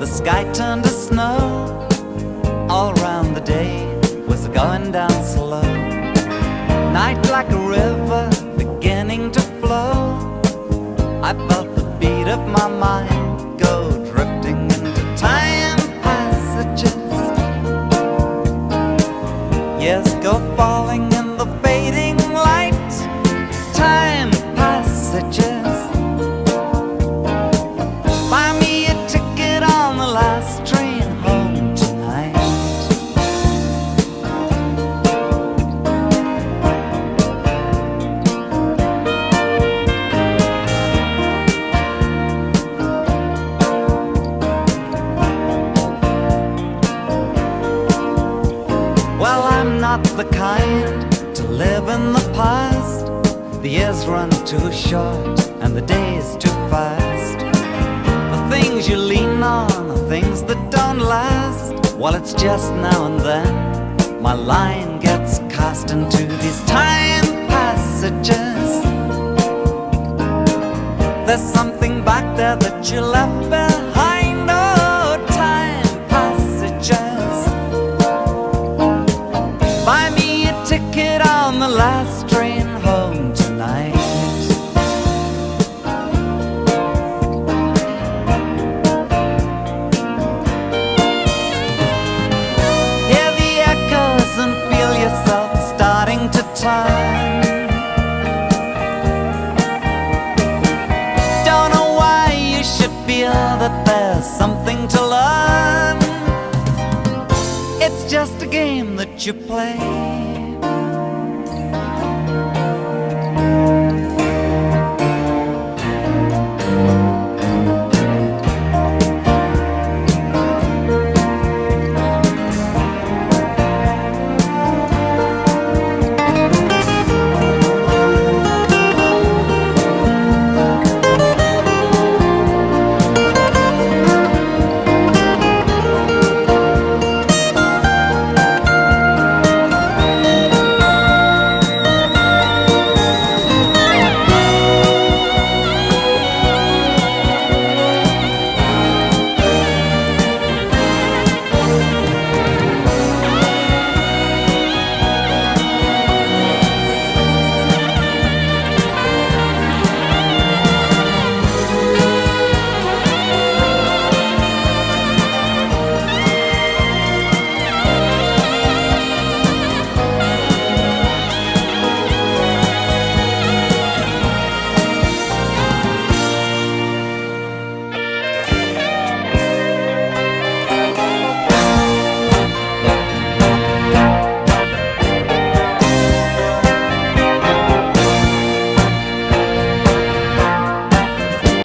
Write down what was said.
the sky turned to snow. All round the day was going down slow. Night like a river beginning to flow. I felt the beat of my mind go drifting into time passages. Years go falling in the fading light. Time passages. Buy me a ticket on the last train home tonight. Well, I'm not the kind to live in the past. The years run too short and the days too fast. The things you lean on are things that don't last. Well, it's just now and then my line gets cast into these time passages. There's something back there that you left behind. Oh, time passages. Buy me a ticket on the last train home tonight. Hear the echoes and feel yourself starting to turn. Don't know why you should feel that there's something to learn. It's just a game that you play.